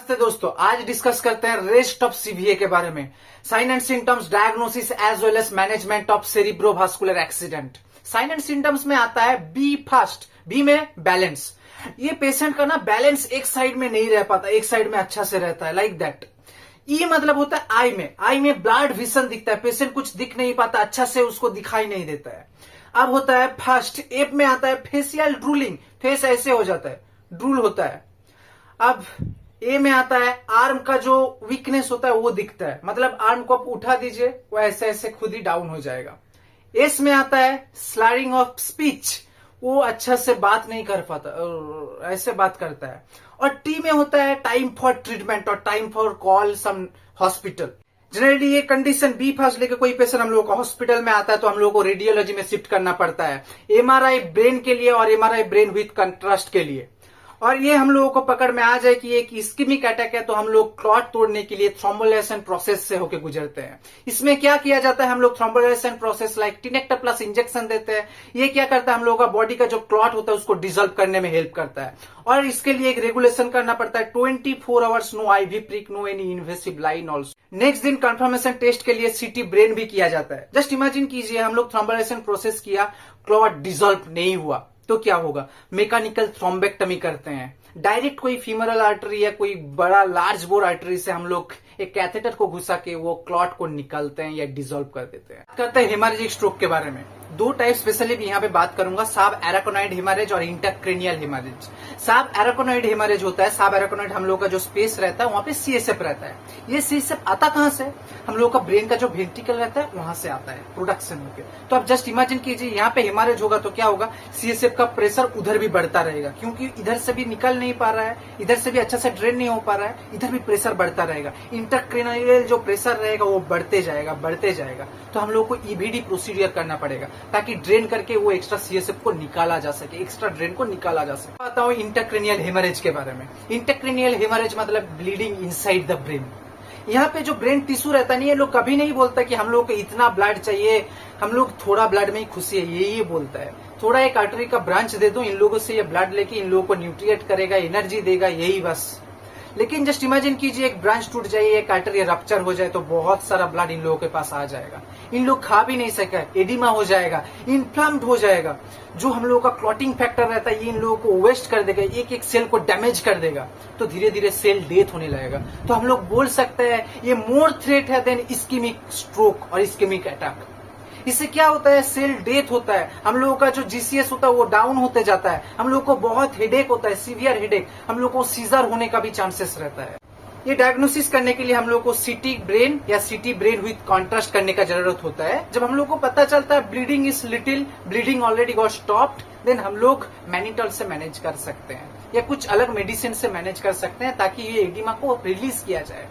नमस्ते दोस्तों, आज डिस्कस करते हैं रेस्ट ऑफ सीवीए के बारे में। Sign and symptoms, diagnosis as well as management of cerebrovascular accident. Sign and symptoms में आता है बी फर्स्ट, बी में बैलेंस। ये पेशेंट का ना बैलेंस एक साइड में नहीं रह पाता, एक साइड में अच्छा से रहता है, लाइक दैट। ई मतलब होता है आई में ब्लड विजन दिखता है, पेशेंट कुछ दिख नहीं पाता, अच्छा से उसको दिखाई नहीं देता है। अब होता है फर्स्ट, एप में आता है फेशियल ड्रूलिंग, फेस ऐसे हो जाता है, ड्रूल होता है। अब ए में आता है आर्म का जो वीकनेस होता है वो दिखता है, मतलब आर्म को आप उठा दीजिए वो ऐसे ऐसे खुद ही डाउन हो जाएगा। एस में आता है स्लरिंग ऑफ स्पीच, वो अच्छा से बात नहीं कर पाता, ऐसे बात करता है। और टी में होता है टाइम फॉर ट्रीटमेंट और time for call some hospital. Generally ये कंडीशन बी फर्स्ट लेके कोई पेशेंट हम लोगों को हॉस्पिटल में आता है तो हम लोगों को रेडियोलॉजी में शिफ्ट करना पड़ता है, एमआरआई ब्रेन के लिए और एमआरआई ब्रेन विथ कंट्रास्ट के लिए। और ये हम लोगों को पकड़ में आ जाए कि एक इस्कीमिक अटैक है तो हम लोग क्लॉट तोड़ने के लिए थ्रोम्बोलाइजेशन प्रोसेस से होकर गुजरते हैं। इसमें क्या किया जाता है, हम लोग थ्रोम्बोलाइजेशन प्रोसेस लाइक टिनेक्टर प्लस इंजेक्शन देते हैं। ये क्या करता है, हम लोगों का बॉडी का जो क्लॉट होता है उसको डिजोल्व करने में हेल्प करता है। और इसके लिए एक रेगुलेशन करना पड़ता है 24 hours, no IV prick, no any invasive line also. Next दिन कंफर्मेशन टेस्ट के लिए सीटी ब्रेन भी किया जाता है। जस्ट इमेजिन कीजिए हम लोग थ्रोम्बोलाइजेशन प्रोसेस किया, क्लॉट डिजोल्व नहीं हुआ तो क्या होगा, मैकेनिकल थ्रोम्बेक्टमी करते हैं। डायरेक्ट कोई फीमरल आर्टरी या कोई बड़ा लार्ज बोर आर्टरी से हम लोग एक कैथेटर को घुसा के वो क्लॉट को निकालते हैं या डिसॉल्व कर देते हैं। करते हैं हेमरेजिक स्ट्रोक के बारे में। दो टाइप स्पेशली यहाँ पे बात करूंगा, साब एराकोनॉइड हेमरेज और इंटरक्रेनियल हेमरेज। साब एराकोनॉइड हेमरेज होता है, साब एराकोनॉइड हम लोग का जो स्पेस रहता है वहां पे सीएसएफ रहता है। ये सीएसएफ आता कहां से, हम लोग का ब्रेन का जो वेंट्रिकल रहता है वहां से आता है प्रोडक्शन होकर। तो आप जस्ट इमेजिन कीजिए यहाँ पे हेमरेज होगा तो क्या होगा, सीएसएफ का प्रेशर उधर भी बढ़ता रहेगा, क्योंकि इधर से भी निकल नहीं पा रहा है, इधर से भी अच्छा से ड्रेन नहीं हो पा रहा है, इधर भी प्रेशर बढ़ता रहेगा। इंटरक्रेनियल जो प्रेशर रहेगा वो बढ़ते जाएगा। तो हम लोग को ईबीडी प्रोसीडियर करना पड़ेगा ताकि ड्रेन करके वो एक्स्ट्रा सीएसएफ को निकाला जा सके, एक्स्ट्रा ड्रेन को निकाला जा सके। बताओ इंटरक्रेनियल हेमरेज के बारे में। इंटरक्रेनियल हेमरेज मतलब ब्लीडिंग इनसाइड द ब्रेन। यहाँ पे जो ब्रेन टिश्यू रहता नहीं, ये लोग कभी नहीं बोलता कि हम लोग को इतना ब्लड चाहिए, हम लोग थोड़ा ब्लड में ही खुशी है, यही बोलता है। थोड़ा एक आर्टरी का ब्रांच दे दो इन लोगों से, ये ब्लड लेके इन लोगों को न्यूट्रिएट करेगा, एनर्जी देगा, यही बस। लेकिन जस्ट इमेजिन कीजिए एक ब्रांच टूट जाए, एक आर्टरी रप्चर हो जाए तो बहुत सारा ब्लड इन लोगों के पास आ जाएगा। इन लोग खा भी नहीं सके, एडिमा हो जाएगा, इन्फ्लम्ड हो जाएगा। जो हम लोगों का क्लॉटिंग फैक्टर रहता है ये इन लोगों को वेस्ट कर देगा, एक एक सेल को डैमेज कर देगा, तो धीरे धीरे सेल डेथ होने लगेगा। तो हम लोग बोल सकते हैं ये मोर थ्रेट है देन इस्कीमिक स्ट्रोक और इस्कीमिक अटैक। इससे क्या होता है, सेल डेथ होता है, हम लोगों का जो जीसीएस होता है वो डाउन होते जाता है, हम लोग को बहुत हेडेक होता है, सीवियर हेडेक, हम लोग को सीजर होने का भी चांसेस रहता है। ये डायग्नोसिस करने के लिए हम लोग को सीटी ब्रेन या सीटी ब्रेन विथ कॉन्ट्रास्ट करने का जरूरत होता है। जब हम लोग को पता चलता है bleeding is little, bleeding already got stopped, then हम लोग मैनिटॉल से मैनेज कर सकते हैं या कुछ अलग मेडिसिन से मैनेज कर सकते हैं ताकि ये एडिमा को रिलीज किया जाए।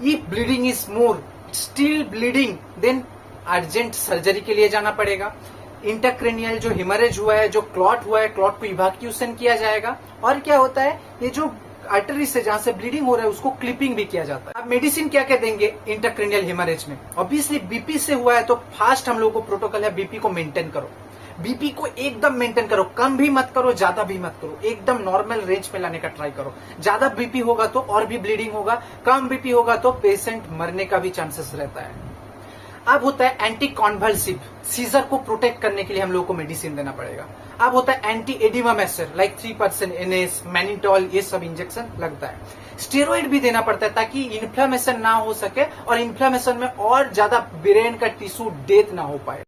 If bleeding is more still bleeding, then urgent surgery के लिए जाना पड़ेगा। इंटरक्रेनियल जो हेमरेज हुआ है, जो क्लॉट हुआ है, क्लॉट को इवैक्यूएशन किया जाएगा। और क्या होता है, ये जो आर्टरी से जहां से ब्लीडिंग हो रहा है उसको क्लिपिंग भी किया जाता है। अब मेडिसिन क्या क्या देंगे इंटरक्रेनियल हेमरेज में। ऑब्वियसली बीपी से हुआ है तो फास्ट हम लोग को प्रोटोकॉल है बीपी को मेंटेन करो, बीपी को एकदम मेंटेन करो, कम भी मत करो, ज्यादा भी मत करो, एकदम नॉर्मल रेंज में लाने का ट्राई करो। ज्यादा बीपी होगा तो और भी ब्लीडिंग होगा, कम बीपी होगा तो पेशेंट मरने का भी चांसेस रहता है। अब होता है एंटी कॉन्वल्सिव, सीजर को प्रोटेक्ट करने के लिए हम लोगों को मेडिसिन देना पड़ेगा। अब होता है anti oedema measure like 3% NS, mannitol, ये सब इंजेक्शन लगता है। स्टेरॉइड भी देना पड़ता है ताकि इन्फ्लेमेशन ना हो सके और इन्फ्लेमेशन में और ज्यादा ब्रेन का टिश्यू डेथ ना हो पाए।